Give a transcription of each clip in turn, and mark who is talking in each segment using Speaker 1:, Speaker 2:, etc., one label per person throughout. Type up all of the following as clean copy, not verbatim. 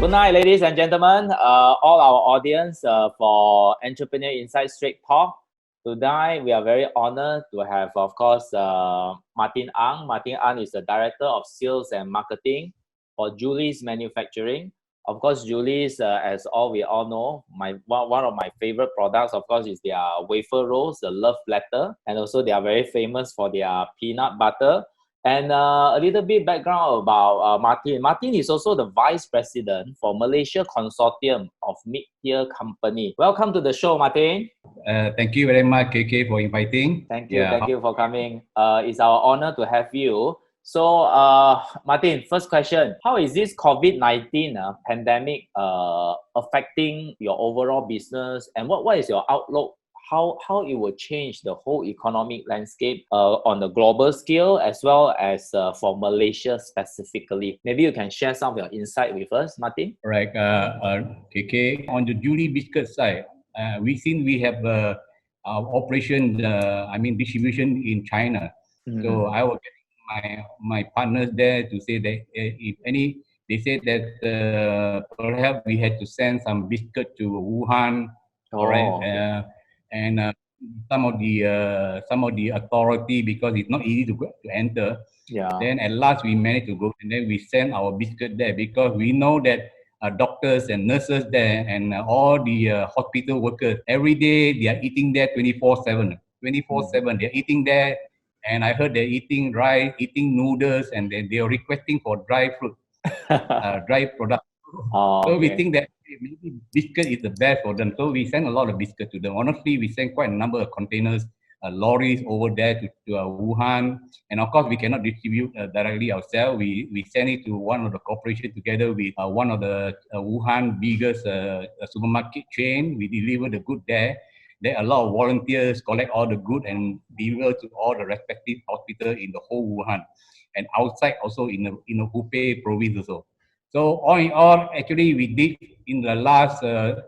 Speaker 1: Good night, ladies and gentlemen. All our audience for Entrepreneur Inside Straight Talk. Tonight, we are very honored to have, of course, Martin Ang. Martin Ang is the Director of Sales and Marketing for Julie's Manufacturing. Of course, Julie's, as we all know, one of my favorite products, of course, is their wafer rolls, the Love Letter, and also they are very famous for their peanut butter. And a little bit background about Martin. Martin is also the Vice President for Malaysia Consortium of Mid-Tier Company. Welcome to the show, Martin.
Speaker 2: Thank you very much, KK, for inviting.
Speaker 1: Thank you for coming. It's our honor to have you. So, Martin, first question. How is this COVID-19 pandemic affecting your overall business? And what is your outlook? How it will change the whole economic landscape on the global scale as well as for Malaysia specifically? Maybe you can share some of your insight with us, Martin.
Speaker 2: Right, KK. On the Julie biscuit side, we have operation, distribution in China. So I will get my partners there to say that they said that perhaps we had to send some biscuit to Wuhan. And some of the authority, because it's not easy to enter. Then at last we managed to go, and then we send our biscuit there because we know that doctors and nurses there and all the hospital workers every day they are eating there 24/7. 24/7 they are eating there, and I heard they're eating rice, eating noodles, and then they are requesting for dry fruit, dry product. So we think that maybe biscuit is the best for them. So we send a lot of biscuit to them. Honestly, we send quite a number of containers, lorries over there to Wuhan. And of course, we cannot distribute directly ourselves. We send it to one of the corporation together with one of the Wuhan biggest supermarket chain. We deliver the good there. There are a lot of volunteers collect all the good and deliver to all the respective hospitals in the whole Wuhan. And outside also in the Hubei province also. So all in all, actually, we did in the last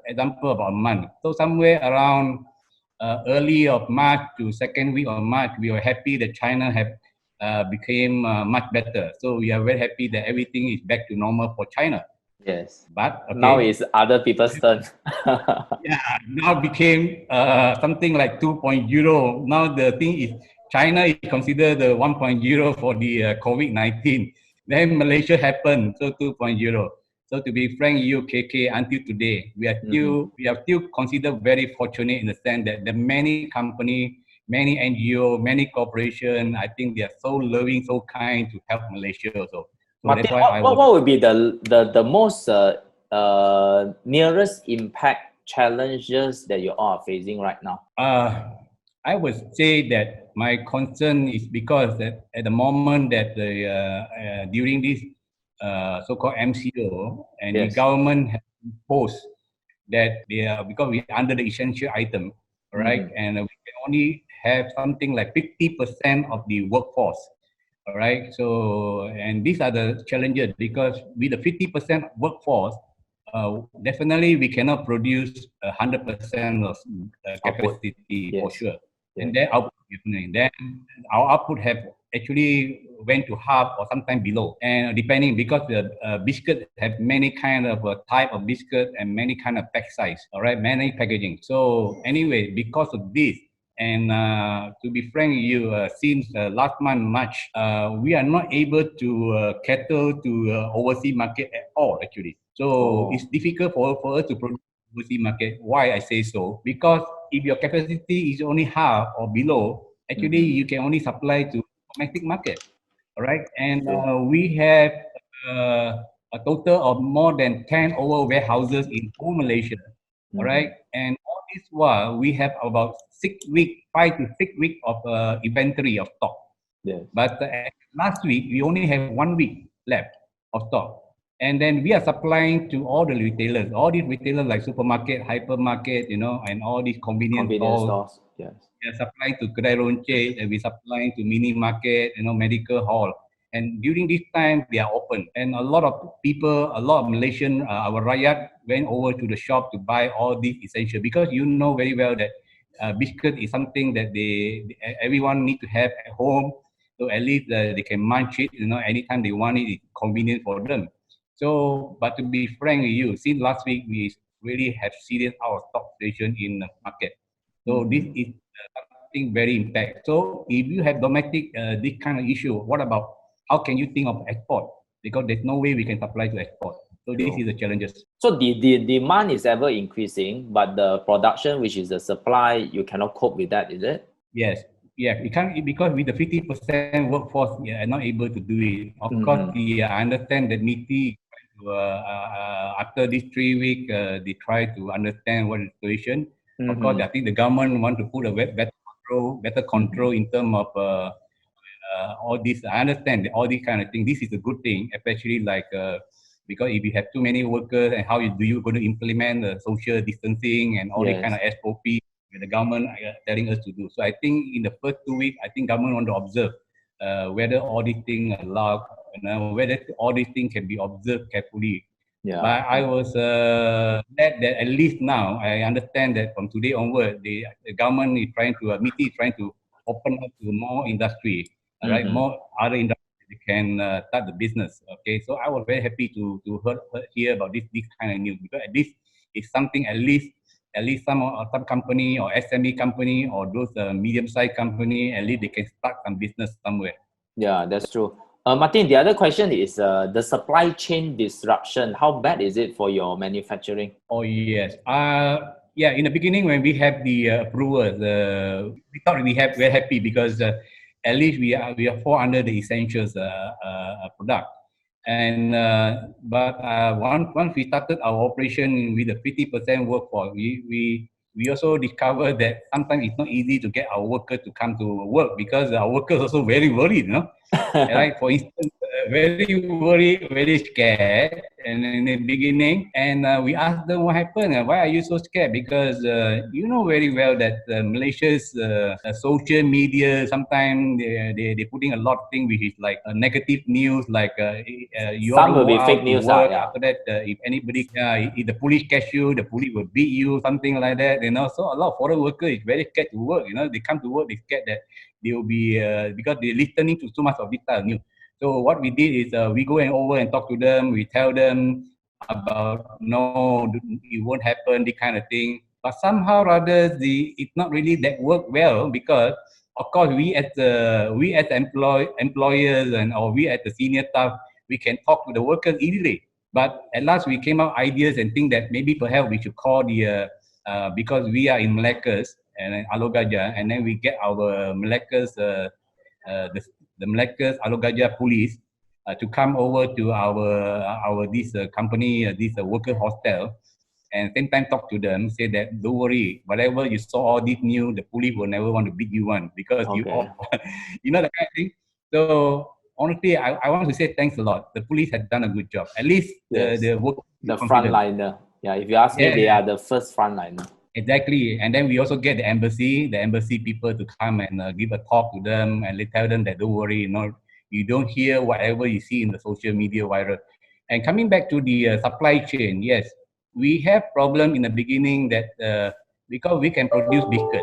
Speaker 2: example about a month. So somewhere around early of March to second week of March, we were happy that China have became much better. So we are very happy that everything is back to normal for China.
Speaker 1: Yes. But now it's other people's turn.
Speaker 2: Yeah, now became something like 2.0. Now the thing is, China is considered the 1.0 for the COVID-19. Then Malaysia happened, so 2.0. So to be frank, KK, until today, we are still considered very fortunate in the sense that the many company, many NGO, many corporation, I think they are so loving, so kind to help Malaysia also. So
Speaker 1: Martin, what would be the most nearest impact challenges that you are facing right now?
Speaker 2: I would say that my concern is because that at the moment that during this so-called MCO and the government has imposed that they are, because we are under the essential item, right? And we can only have something like 50% of the workforce, all right? So, and these are the challenges because with the 50% workforce, definitely we cannot produce 100% of capacity for sure. And then our output have actually went to half or sometimes below, and depending because the biscuit have many kind of type of biscuit and many kind of pack size, all right, many packaging. So anyway, because of this, and to be frank, since last month March, we are not able to cater to overseas market at all actually. So it's difficult for us to produce overseas market. Why I say so? Because if your capacity is only half or below, actually you can only supply to domestic market, all right? And we have a total of more than 10 over warehouses in whole Malaysia, all right? And all this while, we have about 5 to 6 weeks of inventory of stock.
Speaker 1: Yes.
Speaker 2: But last week, we only have 1 week left of stock. And then we are supplying to all the retailers, all these retailers like supermarket, hypermarket, and all these convenience stores.
Speaker 1: Yes.
Speaker 2: We are supplying to Kedai Ronce, and we are supplying to mini market, medical hall. And during this time, they are open. And a lot of people, a lot of Malaysian, our rakyat went over to the shop to buy all these essentials because you know very well that biscuit is something that everyone need to have at home. So at least they can munch it, anytime they want it, it's convenient for them. So, but to be frank with you, since last week we really have serious out of stock situation in the market. So this is something very impact. So if you have domestic this kind of issue, what about how can you think of export? Because there's no way we can supply to export. So this is the challenges.
Speaker 1: So the demand is ever increasing, but the production, which is the supply, you cannot cope with that, is it?
Speaker 2: Yes. Yeah, we can't because with the 50% workforce, we are not able to do it. Of course, I understand that NITI after this 3 week, they try to understand what is the situation. Of course, I think the government want to put a better control in terms of all this. I understand all these kind of things. This is a good thing, especially like because if you have too many workers, and how do you going to implement the social distancing and all these kind of SOP that the government telling us to do. So I think in the first 2 weeks, I think government want to observe whether all these things are allowed, whether all these things can be observed carefully.
Speaker 1: Yeah.
Speaker 2: But I was glad that at least now I understand that from today onward, the government is trying to, MITI is trying to open up to more industry, right? More other industry can start the business. Okay, so I was very happy to hear about this kind of news, because at least it's something at least some company or SME company or those medium-sized company, at least they can start some business somewhere.
Speaker 1: Yeah, that's true. Martin, the other question is the supply chain disruption. How bad is it for your manufacturing?
Speaker 2: Oh, yes. Yeah, in the beginning when we have the approvals, we thought we're happy because at least we fall under the essentials product. And but once we started our operation with a 50% workforce, we also discovered that sometimes it's not easy to get our workers to come to work, because our workers also very worried, Right? For instance, very worried, very scared, and in the beginning, and we asked them what happened. Why are you so scared? Because you know very well that Malaysia's social media, sometimes they putting a lot of things which is like negative news, like you
Speaker 1: Some
Speaker 2: all
Speaker 1: will
Speaker 2: go
Speaker 1: be fake
Speaker 2: out to
Speaker 1: news.
Speaker 2: work.
Speaker 1: Yeah.
Speaker 2: After that, if anybody, if the police catch you, the police will beat you, something like that. So a lot of foreign workers is very scared to work. They come to work, they scared that they will be because they're listening to so much of this type of news. So what we did is we go over and talk to them. We tell them about no, it won't happen, this kind of thing. But somehow rather, it's not really that work well, because of course we as employers or we as the senior staff, we can talk to the workers easily. But at last we came up ideas and think that maybe perhaps we should call the because we are in Malacca and Alo Gajah, and then we get our Malacca's the Malacca's Alo Gajah police to come over to our this company, this worker hostel, and same time talk to them, say that don't worry, whatever you saw all this new, the police will never want to beat you one, because you all, that kind of thing. So honestly, I want to say thanks a lot. The police had done a good job. At least the
Speaker 1: frontliner. Yeah, if you ask me, they are the first frontliner.
Speaker 2: Exactly. And then we also get the embassy people to come and give a talk to them, and they tell them that don't worry, you don't hear whatever you see in the social media viral. And coming back to the supply chain, yes, we have problem in the beginning that because we can produce biscuit,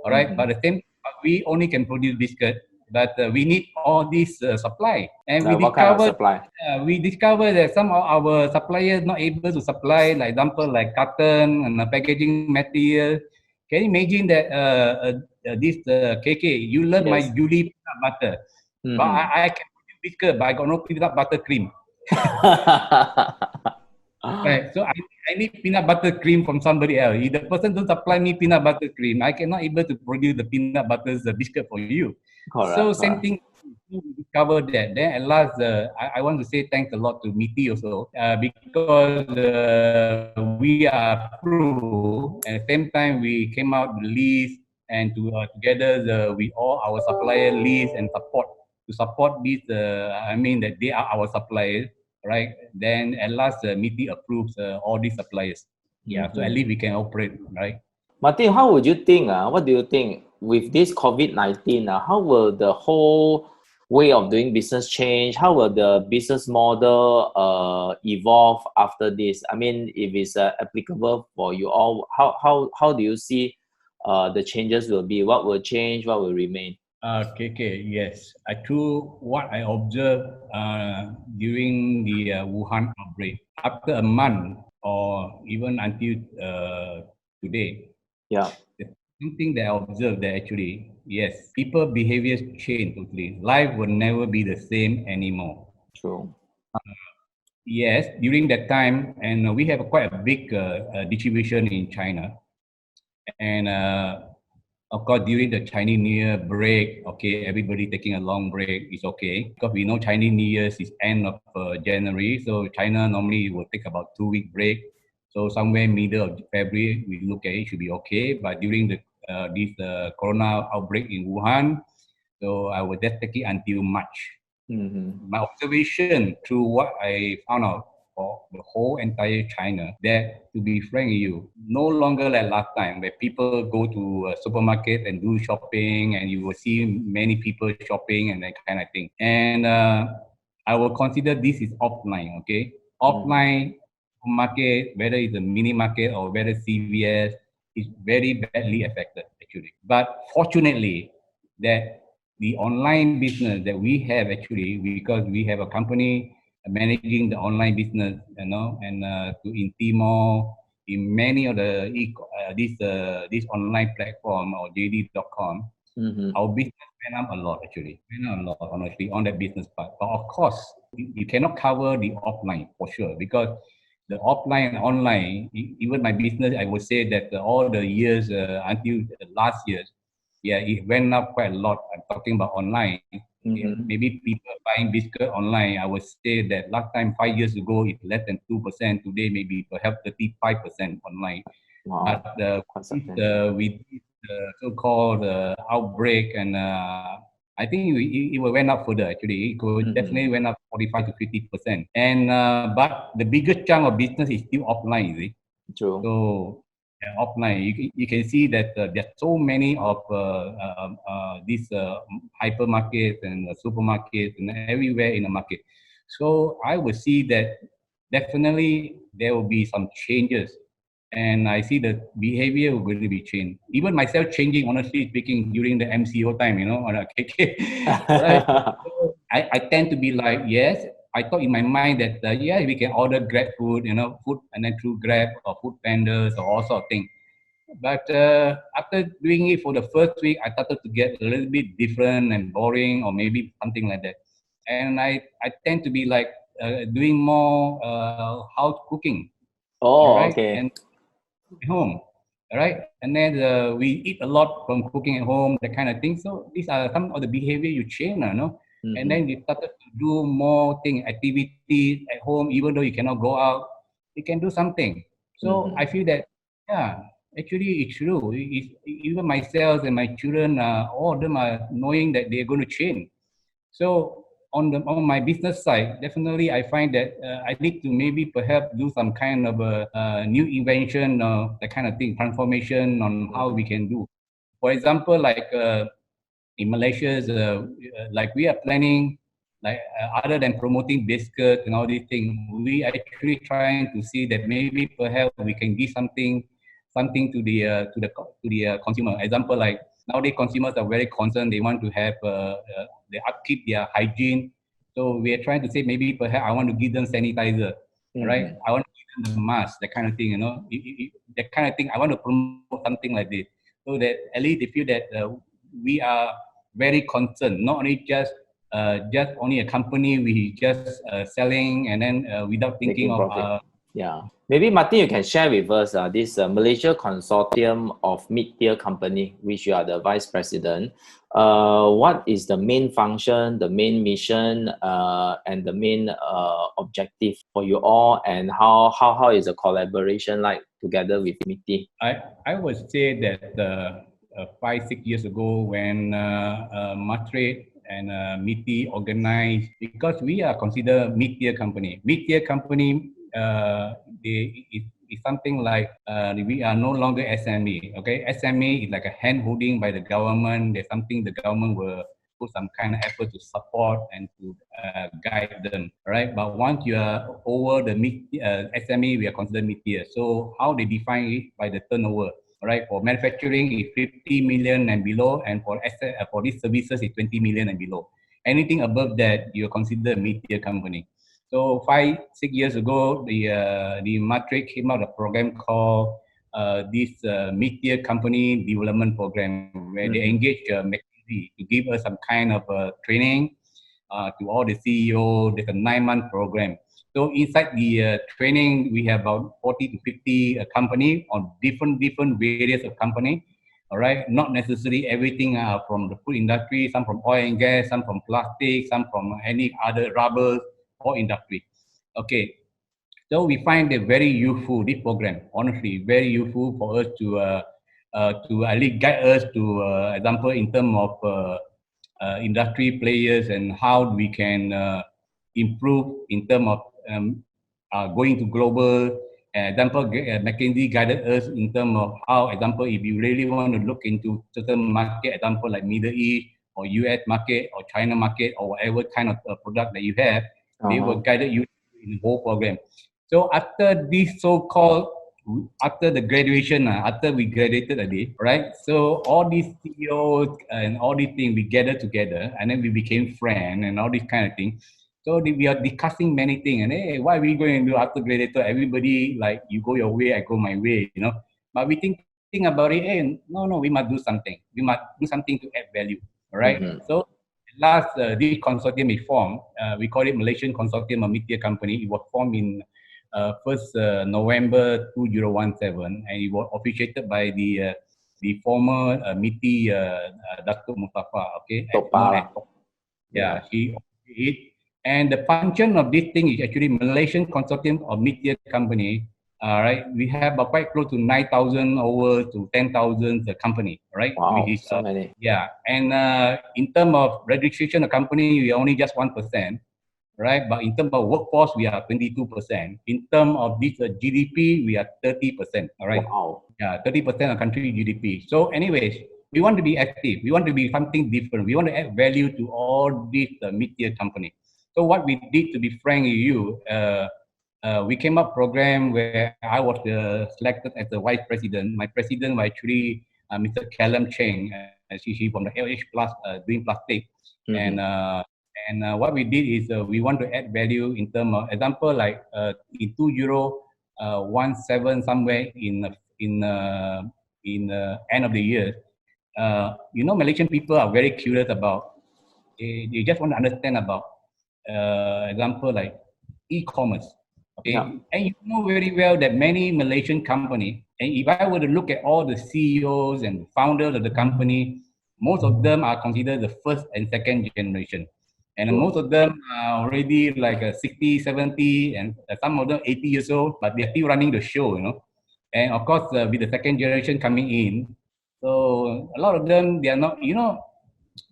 Speaker 2: all right, but the same, we only can produce biscuit, but we need all this supply. And we discovered that some of our suppliers not able to supply, like example, like cotton and packaging material. Can you imagine that this KK, you love my Julie peanut butter, but I can produce biscuit, but I got no peanut butter cream. Right, so I need peanut butter cream from somebody else. If the person don't supply me peanut butter cream, I cannot able to produce the peanut butter biscuit for you. So same thing, we discovered that. Then at last, I want to say thanks a lot to MITI also, because we are approved. At the same time, we came out the list, and together with all our supplier list and support this. I mean that they are our suppliers, right? Then at last, MITI approves all these suppliers. Yeah, so at least we can operate, right?
Speaker 1: Martin, how would you think? What do you think with this COVID-19? How will the whole way of doing business change? How will the business model evolve after this? I mean, if it's applicable for you all, how do you see the changes will be? What will change? What will remain?
Speaker 2: Okay, yes. Through what I observed during the Wuhan outbreak, after a month or even until today,
Speaker 1: Yeah,
Speaker 2: something that I observed that actually, yes, people behaviors change totally. Life will never be the same anymore.
Speaker 1: true.
Speaker 2: Yes, during that time, and we have quite a big distribution in China, and of course, during the Chinese New Year break, okay, everybody taking a long break is okay because we know Chinese New Year is end of January, so China normally will take about 2 week break. So somewhere middle of February, we look at it should be okay. But during the this Corona outbreak in Wuhan, so I will just take it until March.
Speaker 1: Mm-hmm.
Speaker 2: My observation through what I found out for the whole entire China, that to be frank with you, no longer like last time where people go to a supermarket and do shopping and you will see many people shopping and that kind of thing. And I will consider this is offline, okay? Offline market, whether it's a mini market or whether CVS, is very badly affected actually. But fortunately, that the online business that we have actually, because we have a company managing the online business, and to in Timor, in many of the this online platform or JD.com,
Speaker 1: Mm-hmm.
Speaker 2: our business went up a lot actually, went up a lot honestly on that business part. But of course, you cannot cover the offline for sure because the offline and online, even my business, I would say that all the years until the last years, yeah, it went up quite a lot. I'm talking about online. Yeah,
Speaker 1: Mm-hmm.
Speaker 2: maybe people buying biscuit online, I would say that last time 5 years ago, it's less than 2%. Today, maybe perhaps 35% online. But
Speaker 1: Wow, quite substantial.
Speaker 2: with the so-called outbreak, and I think it will went up further. Actually, it could definitely
Speaker 1: Mm-hmm.
Speaker 2: went up 45 to 50%. And but the biggest chunk of business is still offline. You see?
Speaker 1: True.
Speaker 2: So offline, you can see that there's so many of these hypermarkets and supermarkets and everywhere in the market. So I would see that definitely there will be some changes, and I see the behavior will going to be changed. Even myself changing, honestly speaking, during the MCO time, on a KK, right? So I tend to be like, yes, I thought in my mind that yeah, we can order Grab food, food, and then through Grab or Food Pandas or all sort of things. But after doing it for the first week, I started to get a little bit different and boring, or maybe something like that. And I tend to be like doing more house cooking, all
Speaker 1: Oh,
Speaker 2: right,
Speaker 1: okay.
Speaker 2: and home, all right. And then we eat a lot from cooking at home, that kind of thing. So these are some of the behavior you change, and
Speaker 1: Mm-hmm.
Speaker 2: then you started to do more thing activities at home, even though you cannot go out, you can do something. So
Speaker 1: Mm-hmm.
Speaker 2: I feel that yeah, actually it's true. Even myself and my children, all of them are knowing that they're going to change. So on my business side, definitely I find that I need to maybe perhaps do some kind of a new invention, that kind of thing, transformation on how we can do. For example, like in Malaysia, like we are planning, like other than promoting biscuit and all these things, we actually trying to see that maybe perhaps we can give something to the consumer. Example, like nowadays consumers are very concerned. They want to have they upkeep their hygiene. So we are trying to say maybe perhaps I want to give them sanitizer, right?
Speaker 1: Mm-hmm.
Speaker 2: I want to give them the mask, that kind of thing. That kind of thing. I want to promote something like this, so that at least they feel that we are very concerned. Not only just only a company we just selling and then without thinking
Speaker 1: Making
Speaker 2: of
Speaker 1: profit. Yeah. Maybe Martin, you can share with us this Malaysia consortium of mid-tier company, which you are the vice president. What is the main function, the main mission, and the main objective for you all, and how is the collaboration like together with MITI?
Speaker 2: I would say that 5 6 years ago when Matrade and MITI organized, because we are considered mid-tier company. Mid-tier company, is something like we are no longer SME. Okay, SME is like a hand holding by the government. There's something the government will put some kind of effort to support and to guide them, right? But once you are over the SME, we are considered mid-tier. So how they define it by the turnover. right? For manufacturing is 50 million and below, and for these services is 20 million and below. Anything above that, you consider a mid-tier company. So 5-6 years ago, the Matrix came out a program called this mid-tier company development program, where they engage McKinsey to give us some kind of training to all the CEO. There's a 9-month program. So inside the training, we have about 40 to 50 company on different various of company. All right, not necessarily everything from the food industry, some from oil and gas, some from plastic, some from any other rubber or industry. Okay, so we find it very useful, this program, honestly, very useful for us to at least guide us to, example, in terms of industry players and how we can improve in terms of going to global. Example, McKinsey guided us in terms of how, example, if you really want to look into certain market, example like Middle East or US market or China market or whatever kind of product that you have, they will guide you in the whole program. So after this so-called, after the graduation, after we graduated a day, right? So all these CEOs and all these things, we gathered together and then we became friends and all these kind of things. So we are discussing many things and hey, what are we going to do after graduated? Everybody like, you go your way, I go my way, you know. But we think about it, hey, no, we must do something. We must do something to add value, all right? So last, this consortium is formed. We call it Malaysian Consortium of Mid-Tier Company. It was formed in 1st November 2017, and it was officiated by the former MITI Datuk Mustafa, okay? Yeah, she it. And the function of this thing is actually Malaysian Consortium of Mid-Tier Company. Right, we have quite close to 9,000 over to 10,000 company, right?
Speaker 1: Wow,
Speaker 2: which is,
Speaker 1: so many.
Speaker 2: Yeah, and in terms of registration of company, we are only just 1%, right? But in terms of workforce, we are 22%. In terms of this GDP, we are 30%, all right?
Speaker 1: Wow.
Speaker 2: Yeah, 30% of country GDP. So anyways, we want to be active. We want to be something different. We want to add value to all these mid-tier company. So what we did, to be frank with you, we came up program where I was selected as the vice president. My president was actually Mr. Callum Cheng, she from the LH Plus doing plastic. And what we did is we want to add value in terms of example like in 2017 somewhere in end of the year. You know, Malaysian people are very curious about. They just want to understand about example like e-commerce. Okay, and you know very well that many Malaysian company, and if I were to look at all the CEOs and founders of the company, most of them are considered the first and second generation. And most of them are already like 60, 70, and some of them 80 years old, but they're still running the show, you know. And of course, with the second generation coming in, so a lot of them, they are not, you know,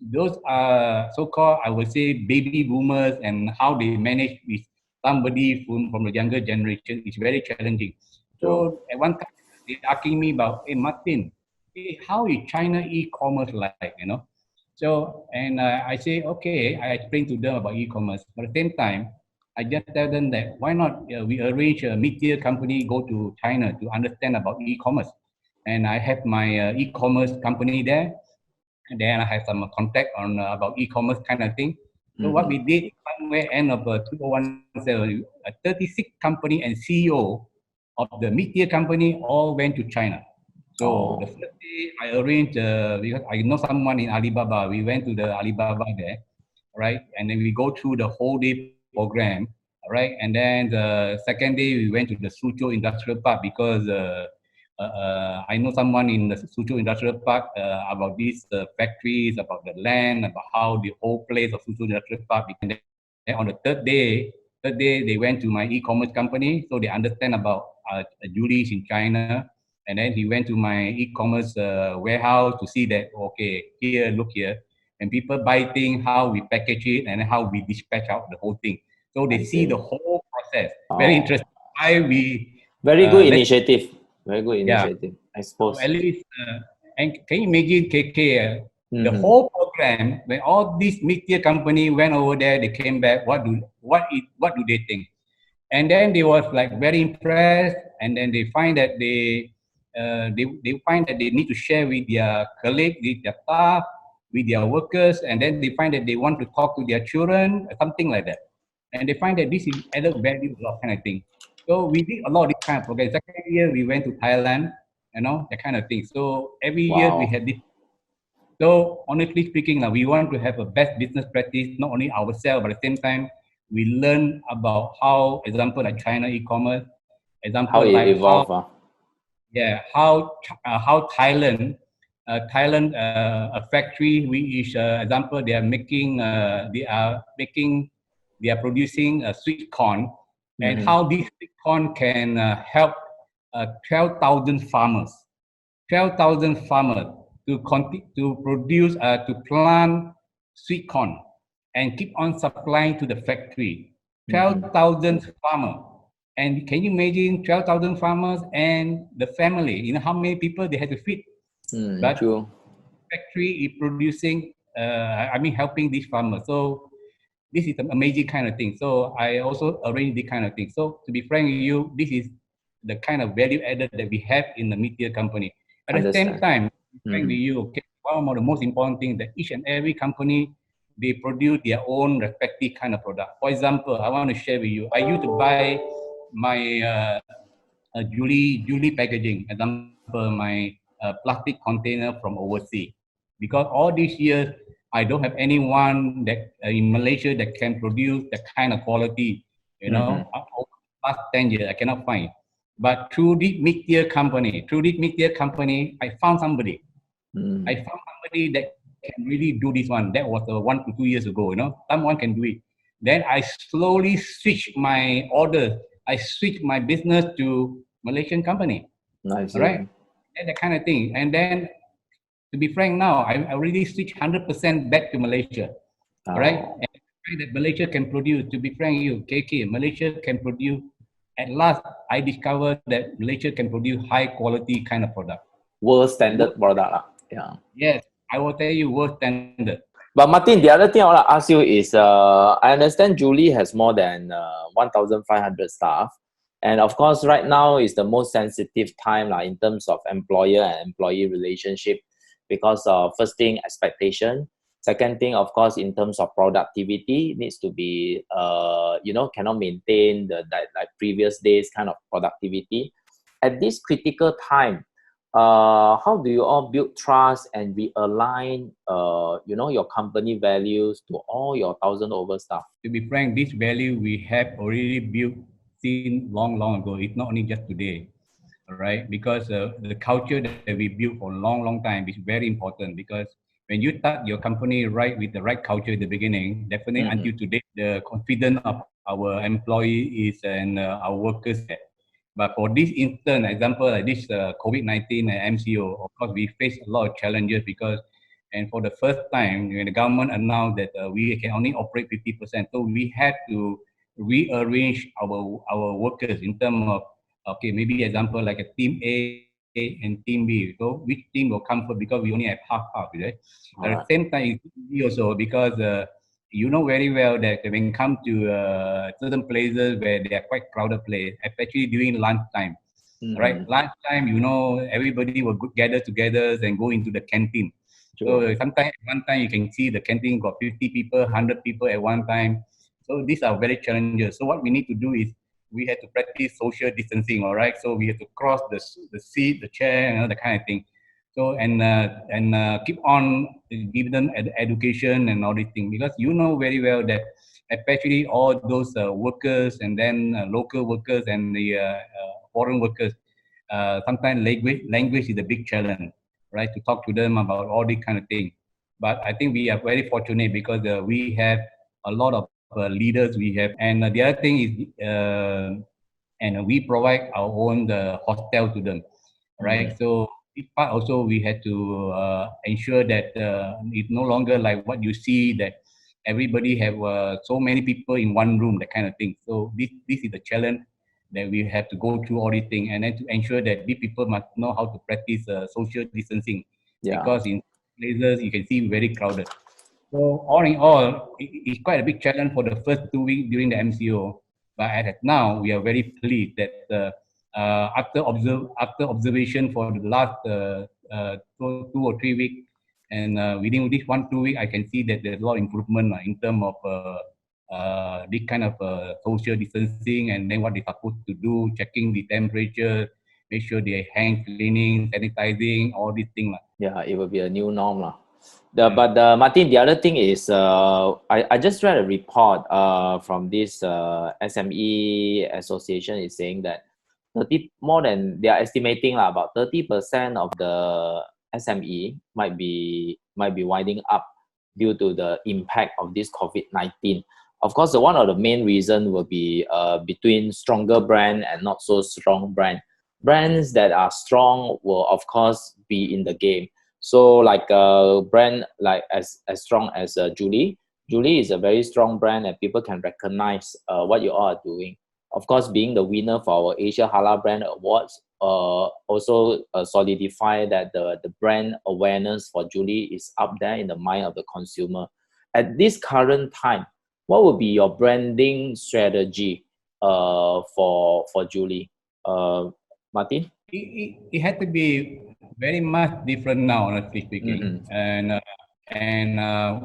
Speaker 2: those are so-called, I would say, baby boomers, and how they manage with somebody from the younger generation is very challenging. So at one time, they're asking me about, hey, Martin, hey, how is China e-commerce like, you know? So, and I say, okay, I explain to them about e-commerce. But at the same time, I just tell them that why not we arrange a mid-tier company go to China to understand about e-commerce. And I have my e-commerce company there. And then I have some contact on about e-commerce kind of thing. So what we did somewhere end of 2017, 36 company and CEO of the mid-tier company all went to China. So the first day I arranged, because I know someone in Alibaba, we went to the Alibaba there, right? And then we go through the whole day program, right? And then the second day we went to the Suzhou Industrial Park because I know someone in the Suzhou Industrial Park about these factories, about the land, about how the whole place of Suzhou Industrial Park. And then on the third day they went to my e-commerce company, so they understand about jewelries in China. And then he went to my e-commerce warehouse to see that, okay, here, look here. And people buy things, how we package it, and how we dispatch out the whole thing. So they see the whole process. Very interesting.
Speaker 1: Very good initiative. Very good initiative, I suppose.
Speaker 2: So at least, and can you imagine, KK, the whole program, when all these mid-tier company went over there, they came back, what do they think? And then they was like very impressed, and then they find that they find that they need to share with their colleagues, with their staff, with their workers, and then they find that they want to talk to their children, something like that. And they find that this is added value, a lot kind of thing. So we did a lot of this kind of programs. Second year we went to Thailand, that kind of thing. So every year we
Speaker 1: Wow.
Speaker 2: had this. So honestly speaking, we want to have a best business practice, not only ourselves, but at the same time, we learn about how, example like China e-commerce,
Speaker 1: How
Speaker 2: example
Speaker 1: it
Speaker 2: like
Speaker 1: evolved.
Speaker 2: how Thailand a factory which example they are producing sweet corn, and
Speaker 1: Mm-hmm.
Speaker 2: how this sweet corn can help 12,000 farmers 12,000 farmers to produce to plant sweet corn and keep on supplying to the factory.
Speaker 1: Mm-hmm.
Speaker 2: 12,000 farmers. And can you imagine 12,000 farmers and the family? You know how many people they had to feed? But
Speaker 1: True.
Speaker 2: factory is producing, helping these farmers. So this is an amazing kind of thing. So I also arrange this kind of thing. So to be frank with you, this is the kind of value added that we have in the media company. At the same
Speaker 1: Understand.
Speaker 2: time, to be frank with
Speaker 1: Mm-hmm.
Speaker 2: you, okay, one of the most important things that each and every company, they produce their own respective kind of product. For example, I want to share with you, I used to buy my Julie packaging, example, my plastic container from overseas. Because all these years, I don't have anyone that in Malaysia that can produce that kind of quality,
Speaker 1: Mm-hmm.
Speaker 2: over the last 10 years, I cannot find. But through this mid-tier company, I found somebody.
Speaker 1: Mm.
Speaker 2: I found somebody that can really do this one. That was 1 to 2 years ago, someone can do it. Then I slowly switched my order. I switched my business to Malaysian company.
Speaker 1: I
Speaker 2: All right.
Speaker 1: see.
Speaker 2: And that kind of thing. And then to be frank now, I already switched 100% back to Malaysia. All right.
Speaker 1: Oh,
Speaker 2: And the fact that Malaysia can produce, to be frank with you, KK, Malaysia can produce. At last, I discovered that Malaysia can produce high quality kind of product.
Speaker 1: world standard product. Yeah.
Speaker 2: Yes, I will tell you world standard.
Speaker 1: But Martin, the other thing I want to ask you is, I understand Julie has more than 1,500 staff. And of course, right now is the most sensitive time in terms of employer and employee relationship because first thing, expectation. Second thing, of course, in terms of productivity, needs to be, cannot maintain the like previous days kind of productivity. At this critical time, how do you all build trust and realign your company values to all your 1,000 over staff?
Speaker 2: To be frank, this value we have already built since long ago. It's not only just today, all right? Because the culture that we built for a long time is very important, because when you start your company right with the right culture at the beginning, definitely
Speaker 1: Mm-hmm.
Speaker 2: until today, the confidence of our employees and our workers. But for this instance, example like this COVID-19 and MCO, of course, we face a lot of challenges because, and for the first time, when the government announced that we can only operate 50%, so we had to rearrange our workers in terms of, okay, maybe example like a team A and team B. So which team will come first, because we only have half, right?
Speaker 1: All
Speaker 2: At
Speaker 1: right.
Speaker 2: the same time, B also, because you know very well that when it comes to certain places where they are quite crowded place, especially during lunchtime, right?
Speaker 1: Mm-hmm.
Speaker 2: Lunchtime, everybody will gather together and go into the canteen.
Speaker 1: True.
Speaker 2: So sometimes at one time you can see the canteen got 50 people, 100 people at one time. So these are very challenges. So what we need to do is we have to practice social distancing, all right? So we have to cross the seat, the chair, that kind of thing. So and keep on give them education and all these things, because you know very well that especially all those workers and then local workers and the foreign workers, sometimes language is a big challenge, right? To talk to them about all these kind of things. But I think we are very fortunate because we have a lot of leaders we have, and the other thing is, and we provide our own hostel to them, right?
Speaker 1: Mm-hmm.
Speaker 2: So this part also we had to ensure that it's no longer like what you see, that everybody have so many people in one room, that kind of thing. So this is the challenge that we have to go through all these things, and then to ensure that these people must know how to practice social distancing,
Speaker 1: Yeah.
Speaker 2: because in places you can see very crowded. So all in all, it's quite a big challenge for the first 2 weeks during the MCO. But as of now, we are very pleased that after observation for the last 2 or 3 weeks, and within this 1-2 weeks, I can see that there's a lot of improvement in terms of this kind of social distancing, and then what they're supposed to do, checking the temperature, make sure they hand cleaning, sanitizing, all these things.
Speaker 1: Yeah, it will be a new norm. But Martin, the other thing is, I just read a report from this SME association is saying that they are estimating about 30% of the SME might be winding up due to the impact of this COVID-19. Of course, one of the main reasons will be between stronger brand and not so strong brand. Brands that are strong will of course be in the game. So like a brand like as strong as Julie. Julie is a very strong brand and people can recognize what you all are doing. Of course, being the winner for our Asia Halal Brand Awards also solidify that the brand awareness for Julie is up there in the mind of the consumer. At this current time, what would be your branding strategy for Julie? Martin?
Speaker 2: It had to be very much different now, honestly speaking. And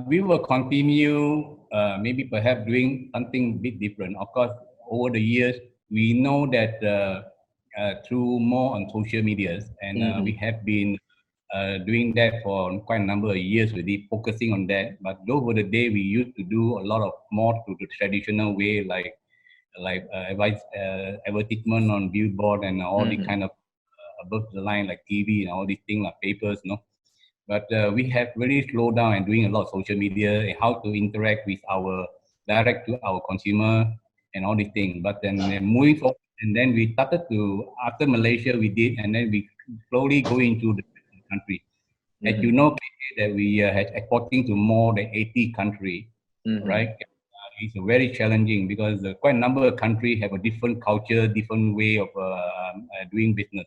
Speaker 2: we will continue maybe perhaps doing something a bit different. Of course, over the years, we know that through more on social medias, and we have been doing that for quite a number of years already, focusing on that. But over the day, we used to do a lot of more to the traditional way, like advertisement on billboard and all the kind of above the line like TV and all these things like papers, But we have really slowed down and doing a lot of social media and how to interact with direct to our consumer and all these things. But then moving forward, and then we started to, after Malaysia we did, and then we slowly go into the country. As you know, that we are exporting to more than 80 countries, right? It's very challenging because quite a number of countries have a different culture, different way of doing business,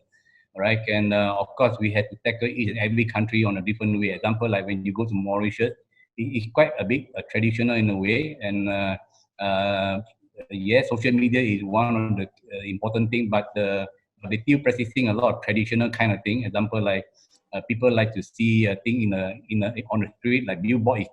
Speaker 2: right? And of course, we had to tackle each and every country on a different way. Example, like when you go to Mauritius, it's quite a bit traditional in a way. And yes, social media is one of the important things, but they're still practicing a lot of traditional kind of thing. Example, like people like to see a thing on the street, like billboard is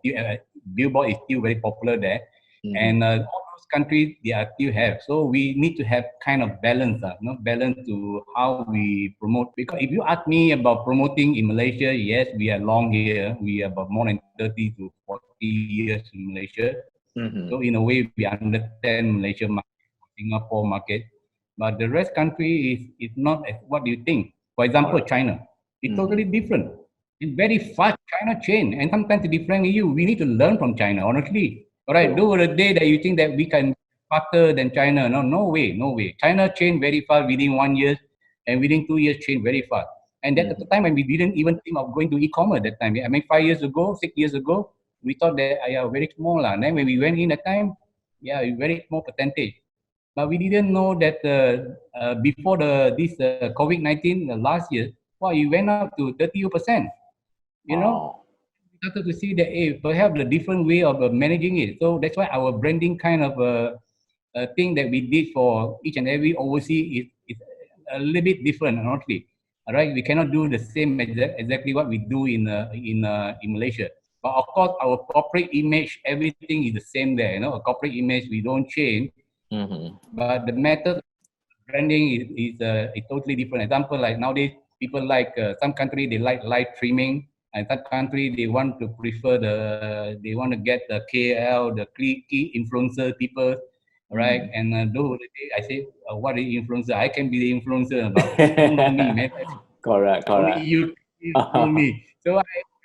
Speaker 2: still very popular there. And all those countries they are still have. So we need to have kind of balance, balance to how we promote. Because if you ask me about promoting in Malaysia, yes, we are long here. We are about more than 30 to 40 years in Malaysia. So in a way, we understand Malaysia market, Singapore market. But the rest country is not as what do you think? For example, China. It's totally different. It's very fast. China change. And sometimes to be frank with you, we need to learn from China, honestly. All right, those were the day that you think that we can faster than China. No way. China changed very fast within 1 year, and within 2 years changed very fast. And that at the time when we didn't even think of going to e-commerce that time. I mean, 5 years ago, 6 years ago, we thought that very small. And then when we went in that time, very small percentage. But we didn't know that before this COVID-19 last year, it went up to 30%. You know, started to see that perhaps a different way of managing it. So that's why our branding kind of thing that we did for each and every overseas is a little bit different, honestly. All right, we cannot do the same exactly what we do in Malaysia. But of course, our corporate image, everything is the same there. A corporate image we don't change, but the method of branding is totally different. Example, like nowadays, people like some country they like live streaming. And that country, they want to get the KL, the key influencer people, right? And I say, what is influencer? I can be the influencer, but you don't know me, man.
Speaker 1: Correct.
Speaker 2: Only you know me. So I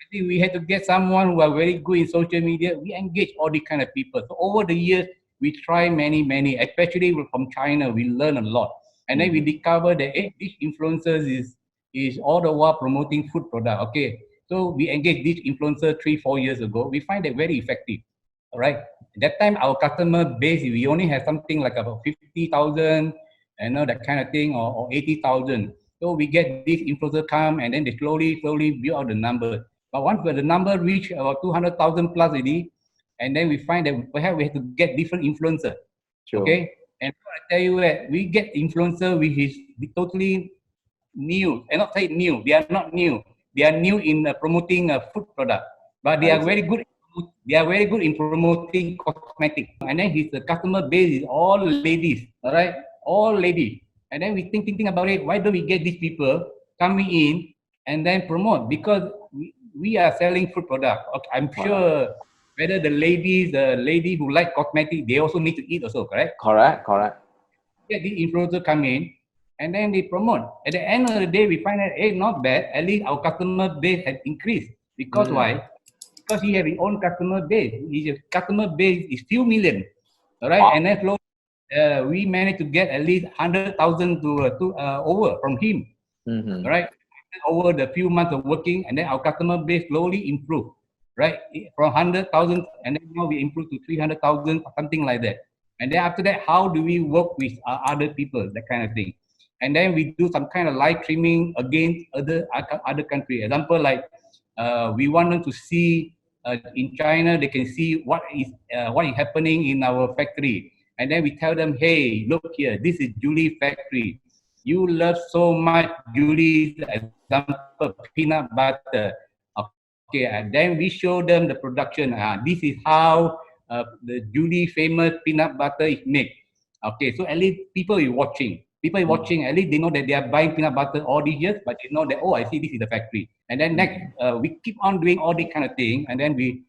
Speaker 2: think we had to get someone who are very good in social media. We engage all these kind of people. So over the years, we try many, especially from China, we learn a lot. And then we discover that these influencers is all the while promoting food product. Okay. So we engaged this influencer 3-4 years ago. We find it very effective. All right. At that time, our customer base, we only have something like about 50,000, that kind of thing, or 80,000. So we get this influencer come, and then they slowly build out the number. But once the number reach about 200,000 plus already, and then we find that perhaps we have to get different influencer.
Speaker 1: True.
Speaker 2: Okay. And I tell you that we get influencer which is totally new, and not say new. They are not new. They are new in promoting a food product, but they
Speaker 1: I
Speaker 2: are
Speaker 1: see.
Speaker 2: very good. They are very good in promoting cosmetic. And then his customer base is all ladies. All right, all ladies. And then we thinking about it. Why don't we get these people coming in and then promote? Because we are selling food product. Okay, I'm
Speaker 1: Correct.
Speaker 2: sure whether the lady who like cosmetic, they also need to eat also, correct?
Speaker 1: Correct. Correct.
Speaker 2: Get the influencer come in and then they promote. At the end of the day, we find that, hey, not bad. At least our customer base has increased. Because
Speaker 1: Mm.
Speaker 2: why? Because he has his own customer base. His customer base is few million. All right.
Speaker 1: Wow.
Speaker 2: And then slowly, we managed to get at least 100,000 to over from him.
Speaker 1: Mm-hmm.
Speaker 2: Right? Over the few months of working, and then our customer base slowly improved, right? From 100,000, and then now we improve to 300,000, something like that. And then after that, how do we work with other people, that kind of thing? And then we do some kind of live streaming against other country. Example like we want them to see in China, they can see what is happening in our factory, and then we tell them, hey, look here, this is Julie factory. You love so much Julie's example peanut butter. Okay, and then we show them the production. This is how the Julie famous peanut butter is made. Okay, so at least people are watching. People are watching. At least they know that they are buying peanut butter all these years, but they know that, oh, I see this is the factory. And then next, we keep on doing all this kind of thing, and then we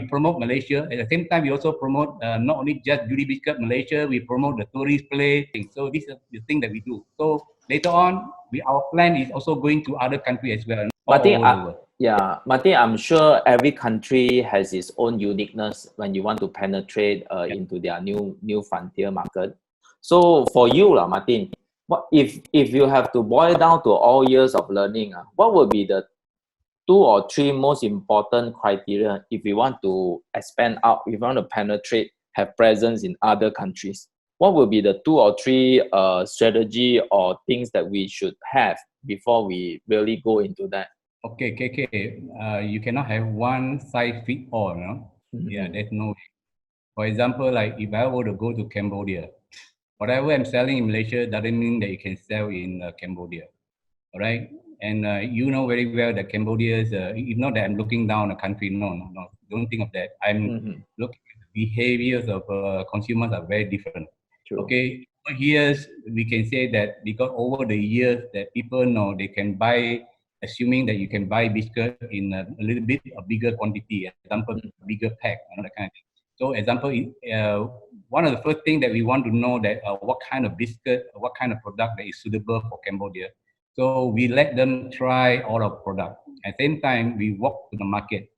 Speaker 2: promote Malaysia. At the same time, we also promote not only just Julie Biscuit Malaysia, we promote the tourist place. So this is the thing that we do. So later on, our plan is also going to other countries as well,
Speaker 1: Martin,
Speaker 2: all over.
Speaker 1: yeah, Martin, I'm sure every country has its own uniqueness when you want to penetrate into their new frontier market. So for you, Martin, what if you have to boil down to all years of learning, what would be the 2 or 3 most important criteria if you want to expand out, if you want to penetrate, have presence in other countries? What will be the 2 or 3 strategy or things that we should have before we really go into that?
Speaker 2: Okay, KK, you cannot have one size fit all, no?
Speaker 1: Mm-hmm.
Speaker 2: Yeah, there's no way. For example, like if I were to go to Cambodia, whatever I'm selling in Malaysia doesn't mean that you can sell in Cambodia, all right? And you know very well that Cambodia is, it's not that I'm looking down a country, no, don't think of that. I'm looking at the behaviors of consumers are very different.
Speaker 1: True.
Speaker 2: Okay, over years, we can say that because over the years that people know they can buy, assuming that you can buy biscuit in a little bit of bigger quantity, example, bigger pack, that kind of thing. So example, one of the first things that we want to know that what kind of biscuit, what kind of product that is suitable for Cambodia. So we let them try all our product. At the same time, we walk to the market.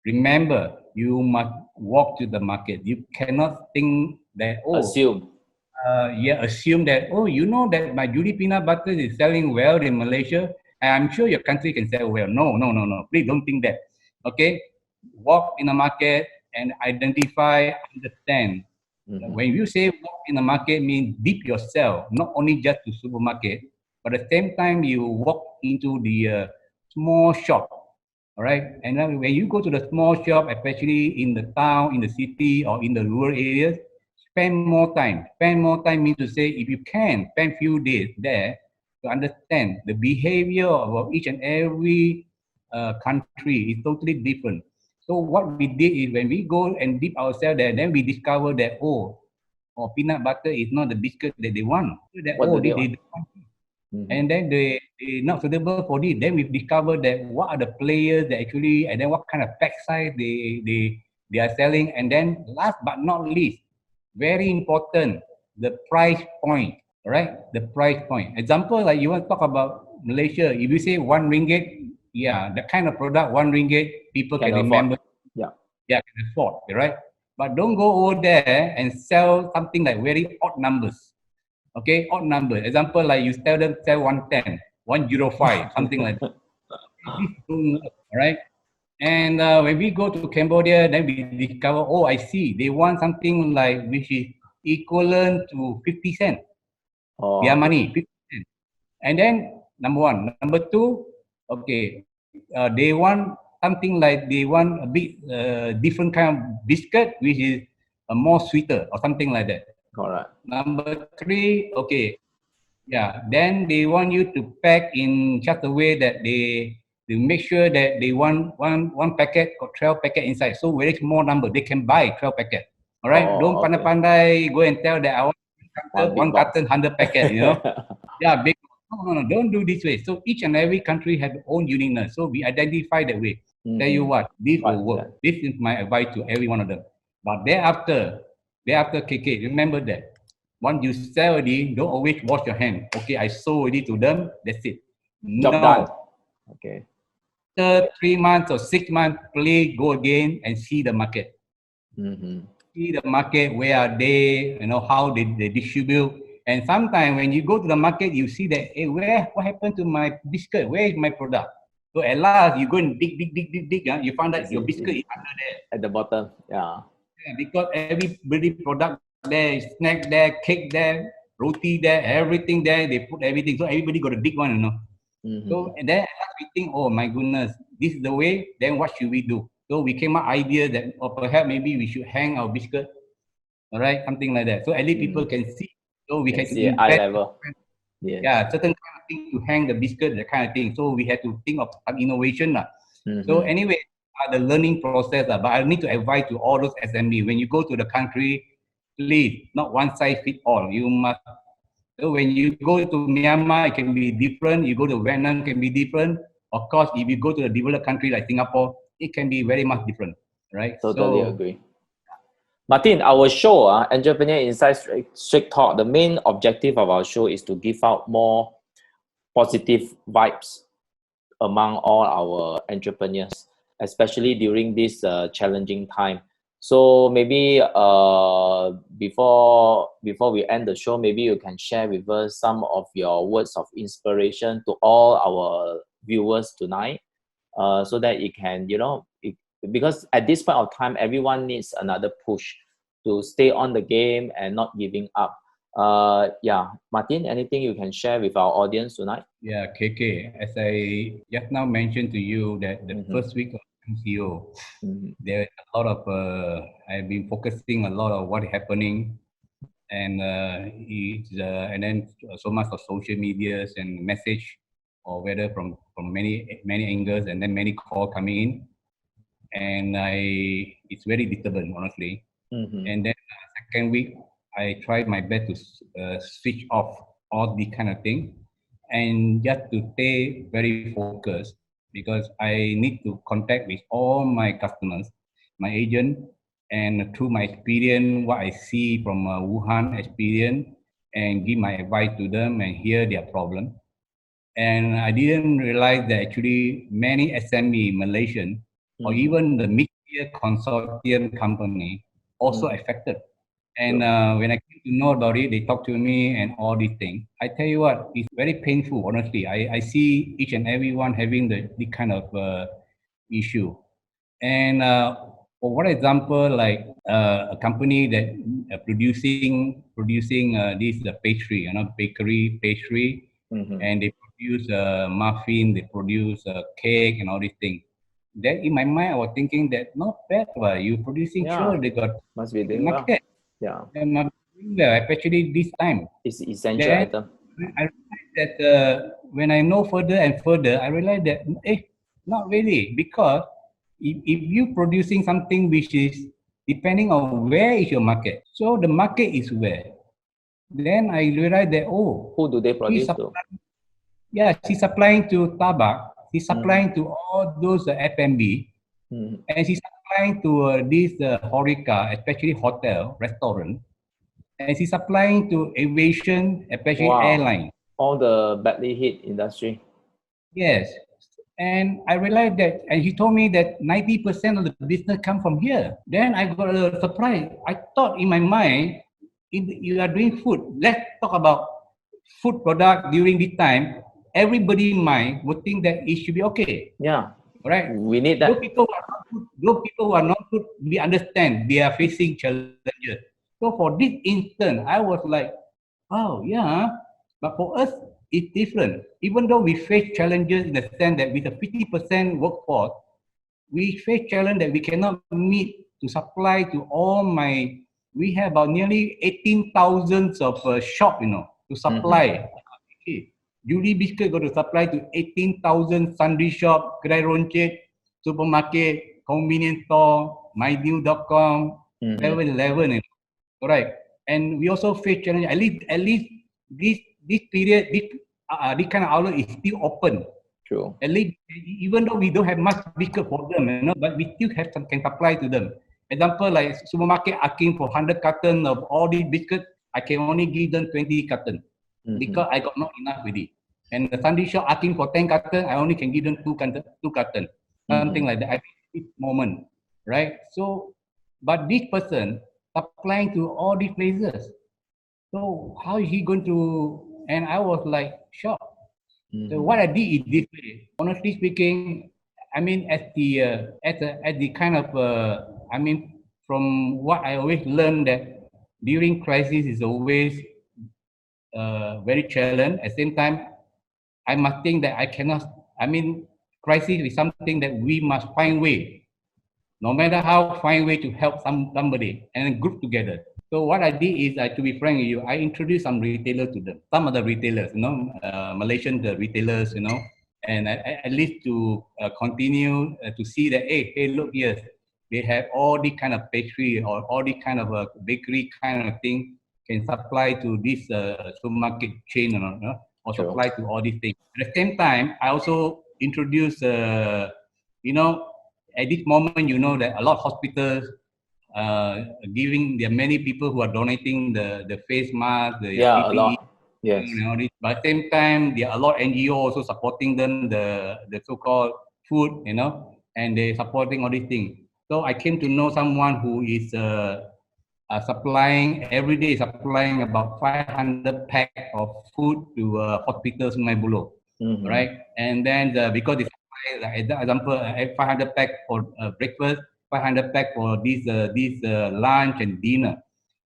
Speaker 2: Remember, you must walk to the market. You cannot think that,
Speaker 1: Assume.
Speaker 2: assume that, oh, you know that my Julie peanut butter is selling well in Malaysia, and I'm sure your country can sell well. No. Please don't think that. Okay? Walk in the market and identify, understand. When you say walk in the market, means deep yourself, not only just to supermarket, but at the same time you walk into the small shop. All right. And then when you go to the small shop, especially in the town, in the city, or in the rural areas, spend more time. Spend more time means to say, if you can, spend few days there to understand the behavior of each and every country is totally different. So what we did is when we go and dip ourselves there, then we discover that, peanut butter is not the biscuit that they want. That,
Speaker 1: What do they
Speaker 2: they
Speaker 1: want?
Speaker 2: and then they not suitable for this. Then we discovered that what are the players that actually, and then what kind of pack size they are selling. And then last but not least, very important, the price point, right? The price point. Example, like you want to talk about Malaysia, if you say RM1, yeah, the kind of product RM1, people can remember. Yeah, can afford, right? But don't go over there and sell something like very odd numbers. Okay, odd number. Example, like you tell them sell 110, 105, something like that. All right. And when we go to Cambodia, then we discover, oh, I see, they want something like which is equivalent to 50 cents. Their money, 50 cents. And then number one. Number two, okay, they want something like they want a bit different kind of biscuit, which is more sweeter or something like that.
Speaker 1: Correct.
Speaker 2: Number 3, okay, yeah, then they want you to pack in such a way that they make sure that they want one packet or 12 packet inside. So very small number, they can buy 12 packet. All right, don't
Speaker 1: Oh, okay.
Speaker 2: pandai go and tell that I want one
Speaker 1: Big box.
Speaker 2: carton 100 packet, you know. Yeah, big. No, don't do this way. So each and every country has their own uniqueness. So we identify that way. Tell you what, this will work. This is my advice to every one of them. But thereafter, KK, remember that. Once you sell already, don't always wash your hand. Okay, I sold already to them, that's it.
Speaker 1: Job done. Okay.
Speaker 2: After 3 months or 6 months, please go again and see the market. See the market, where are they, you know, how they distribute. And sometimes when you go to the market, you see that, hey, what happened to my biscuit? Where is my product? So at last, you go and dig, you find that your biscuit is under there.
Speaker 1: At the bottom, yeah.
Speaker 2: Because everybody product there, snack there, cake there, roti there, everything there, they put everything. So everybody got a big one, you know. So and then we think, oh my goodness, this is the way, then what should we do? So we came up idea that, or perhaps maybe we should hang our biscuit, all right, something like that. So at least people can see. So we can
Speaker 1: see eye level.
Speaker 2: Yes. Yeah, certain kind of thing to hang the biscuit, that kind of thing. So we had to think of some innovation. So anyway, the learning process. But I need to advise to all those SME, when you go to the country, please, not one size fit all. You must. So when you go to Myanmar, it can be different. You go to Vietnam, it can be different. Of course, if you go to a developed country like Singapore, it can be very much different, right?
Speaker 1: Totally agree. Martin, our show, Entrepreneur Inside Straight Talk, the main objective of our show is to give out more positive vibes among all our entrepreneurs, especially during this challenging time. So maybe before we end the show, maybe you can share with us some of your words of inspiration to all our viewers tonight, so that it can, because at this point of time, everyone needs another push to stay on the game and not giving up. Martin, anything you can share with our audience tonight?
Speaker 2: Yeah, KK, as I just now mentioned to you that the first week of MCO, there's a lot of, I've been focusing a lot of what is happening, and and then so much of social medias and message, or whether from many angles, and then many calls coming in, and it's very disturbing, honestly. And then second week, I tried my best to switch off all the kind of thing, and just to stay very focused, because I need to contact with all my customers, my agent, and through my experience, what I see from Wuhan experience, and give my advice to them and hear their problem. And I didn't realize that actually many SME Malaysian or even the mid-tier consortium company also affected. And when I came to know about it, they talked to me and all these things. I tell you what, it's very painful, honestly. I see each and everyone having the kind of issue. And for one example, like a company that producing this pastry, bakery pastry, and they produce muffin, they produce cake and all these things. Then in my mind, I was thinking that not bad, but you producing, sure, they got
Speaker 1: must be doing
Speaker 2: market.
Speaker 1: Well.
Speaker 2: And especially this time.
Speaker 1: It's essential item.
Speaker 2: I realized that when I know further and further, I realized that not really, because if you producing something which is depending on where is your market, so the market is where. Then I realized that
Speaker 1: who do they produce to?
Speaker 2: Yeah, she's supplying to Tabak. She's supplying to all those F&B, and she's supplying to this Horeca, especially hotel, restaurant, and she's supplying to aviation, especially airline.
Speaker 1: All the badly hit industry.
Speaker 2: Yes, and I realized that, and he told me that 90% of the business come from here. Then I got a surprise. I thought in my mind, you are doing food. Let's talk about food product during this time. Everybody in mind would think that it should be okay.
Speaker 1: Yeah.
Speaker 2: Right?
Speaker 1: We need that.
Speaker 2: Those people who are not good, we understand they are facing challenges. So for this instance, I was like, oh yeah, but for us, it's different. Even though we face challenges in the sense that with a 50% workforce, we face challenge that we cannot meet to supply to all my we have about nearly 18,000 of shop, to supply. Okay. Julie Biscuit got to supply to 18,000 sundry shop, kedai roncit, supermarket, convenience store, mynew.com, 7-Eleven, correct. And we also face challenge. At least this period, this kind of outlet is still open.
Speaker 1: True.
Speaker 2: At least, even though we don't have much biscuit for them, but we still have some can supply to them. Example, like supermarket asking for 100 carton of all these biscuits, I can only give them 20 carton because I got not enough with it. And the Sunday shop asking for 10 carton, I only can give them two carton, something like that. At this moment, right? So, but this person supplying to all these places. So how is he going to? And I was like shocked. So what I did is this way. Honestly speaking, I mean, as the kind of, I mean, from what I always learned that during crisis is always very challenging. At the same time, I must think that I cannot. I mean, crisis is something that we must find way. No matter how, find way to help somebody and group together. So what I did is, to be frank with you, I introduced some retailers to them. Some of the retailers, Malaysian retailers, and at least to continue to see that, hey, look here, they have all the kind of pastry or all the kind of bakery kind of thing can supply to this supermarket chain, or supply to all these things. At the same time, I also introduced, at this moment, that a lot of hospitals there are many people who are donating the face mask, the
Speaker 1: a
Speaker 2: PPE,
Speaker 1: lot. Yes.
Speaker 2: But at the same time, there are a lot of NGO also supporting them, the so-called food, and they supporting all these things. So I came to know someone who is supplying every day, supplying about 500 pack of food to hospitals in Buloh, right? And then because they supply, like example, 500 pack for breakfast, 500 pack for this lunch and dinner,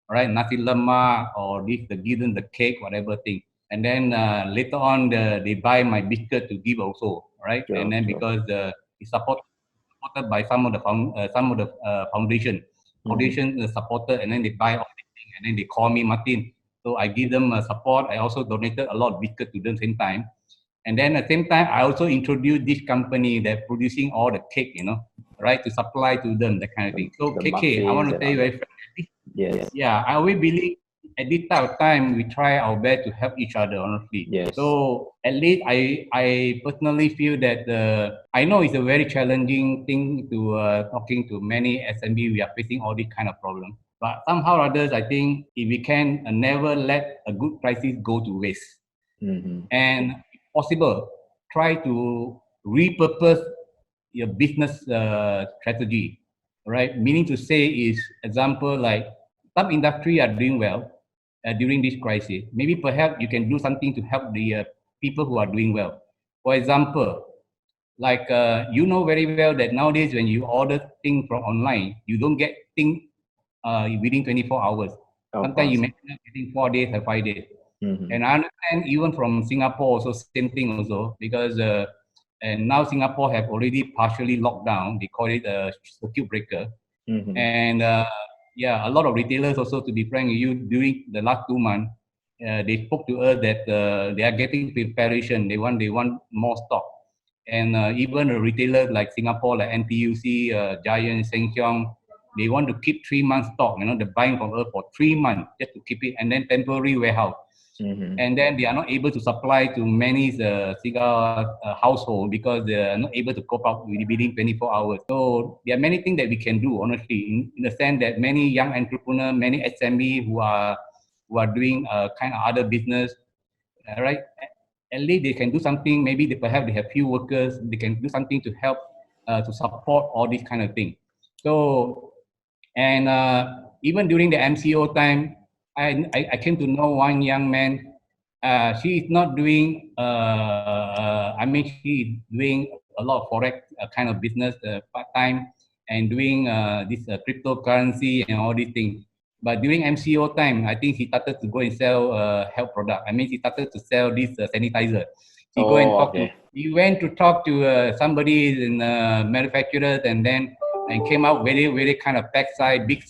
Speaker 2: right? Nasi lemak or this the cake, whatever thing. And then later on, they buy my biscuit to give also, right? And then because it's supported by some of the foundation supported, and then they buy all these things, and then they call me Martin. So I give them support. I also donated a lot of biscuit to them same time. And then at the same time, I also introduced this company that producing all the cake, right, to supply to them, that kind of thing. So KK, I want to tell you very frankly,
Speaker 1: yes.
Speaker 2: Yeah, I always believe at this type of time, we try our best to help each other, honestly.
Speaker 1: Yes.
Speaker 2: So at least I personally feel that I know it's a very challenging thing to talking to many SMB. We are facing all these kind of problems. But somehow or others, I think if we can never let a good crisis go to waste. And if possible, try to repurpose your business strategy, right? Meaning to say is, example, like some industry are doing well during this crisis. Maybe perhaps you can do something to help the people who are doing well. For example, like you know very well that nowadays when you order things from online, you don't get things within 24 hours. Sometimes you may end up getting 4 days or 5 days. And I understand even from Singapore also same thing also, because and now Singapore have already partially locked down. They call it a circuit breaker. And yeah, a lot of retailers also, to be frank with you, during the last 2 months, they spoke to us that they are getting preparation. They want more stock. And even a retailer like Singapore, like NTUC, Giant, Sheng Siong, they want to keep 3 months stock. They're buying from us for 3 months just to keep it, and then temporary warehouse. And then they are not able to supply to many household because they are not able to cope up within 24 hours. So there are many things that we can do, honestly, in the sense that many young entrepreneurs, many SME who are doing kind of other business, right? At least they can do something. Maybe perhaps they have few workers. They can do something to help to support all these kind of things. So, and even during the MCO time, I came to know one young man. She is not doing. I mean, she is doing a lot of forex kind of business part time, and doing this cryptocurrency and all these things. But during MCO time, I think he started to go and sell health product. I mean, he started to sell this sanitizer. He went to talk to somebody in manufacturers, and then and came out very kind of pack size, big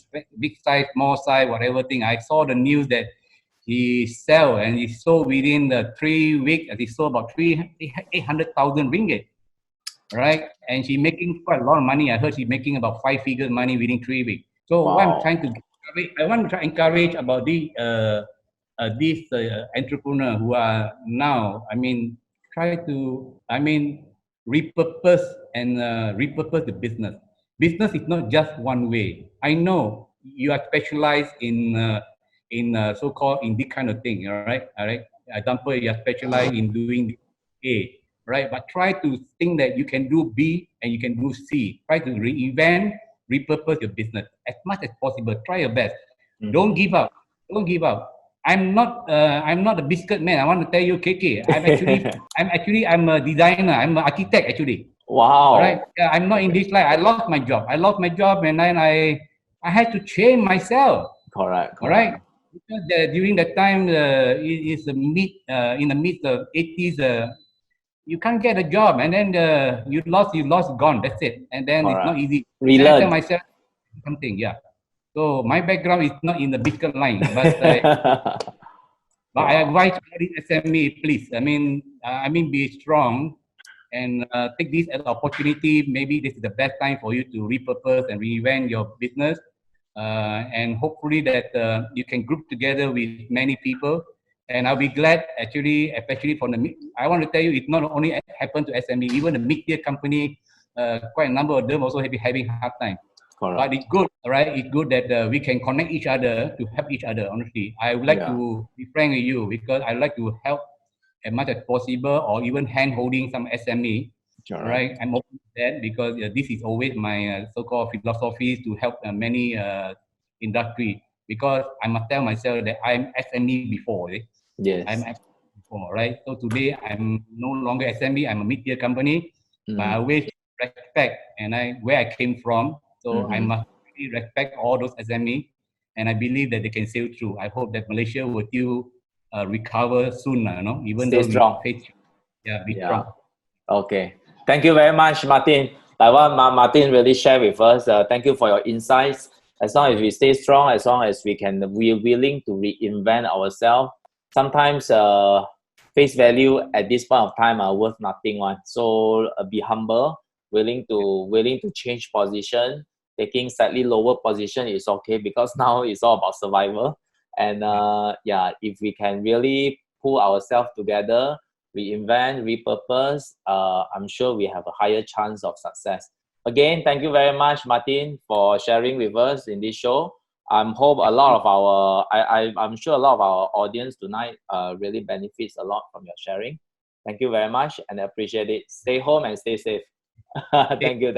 Speaker 2: size, small size, whatever thing. I saw the news that he sold within the 3 weeks, and he sold about 800,000 ringgit, right? And she making quite a lot of money. I heard she's making about 5 figures money within 3 weeks. So what I'm trying to I want to try encourage about these entrepreneurs who are now, try to, repurpose and repurpose the business. Business is not just one way. I know you are specialized in so-called in this kind of thing, all right? Example, you are specialized in doing A, right? But try to think that you can do B and you can do C. Try to reinvent, repurpose your business as much as possible. Try your best. Don't give up. Don't give up. I'm not a biscuit man. I want to tell you, KK. I'm a designer. I'm an architect actually.
Speaker 1: Wow.
Speaker 2: All right. Yeah, I'm not in this line. I lost my job. And then I had to change myself.
Speaker 1: Correct.
Speaker 2: All right. Because during that time, it's in the mid of 80s. You can't get a job, and then you lost, gone. That's it. And then it's not easy.
Speaker 1: Relearn.
Speaker 2: I tell myself something. Yeah. So my background is not in the biscuit line, but but I advise SME, please. Be strong and take this as an opportunity. Maybe this is the best time for you to repurpose and reinvent your business, and hopefully that you can group together with many people. And I'll be glad, actually, especially from I want to tell you, it not only happened to SME, even the mid-tier company, quite a number of them also have been having a hard time. Correct. But it's good, right? It's good that we can connect each other to help each other. Honestly, I would like to be frank with you because I like to help as much as possible, or even hand-holding some SME. Right? I'm open to that because this is always my so-called philosophy to help many industry. Because I must tell myself that I'm SME before.
Speaker 1: Yes.
Speaker 2: I'm SME before, right? So today I'm no longer SME. I'm a mid-tier company, but I always respect where I came from. So I must really respect all those SME, and I believe that they can sail through. I hope that Malaysia will still recover soon, even
Speaker 1: Stay
Speaker 2: though
Speaker 1: strong.
Speaker 2: be strong.
Speaker 1: Okay. Thank you very much, Martin. Like what Martin really shared with us. Thank you for your insights. As long as we stay strong, as long as we're willing to reinvent ourselves. Sometimes face value at this point of time are worth nothing one. So be humble, willing to change position. Taking slightly lower position is okay because now it's all about survival. And if we can really pull ourselves together, reinvent, repurpose, I'm sure we have a higher chance of success. Again, thank you very much, Martin, for sharing with us in this show. I'm sure a lot of our audience tonight really benefits a lot from your sharing. Thank you very much and I appreciate it. Stay home and stay safe. Thank you.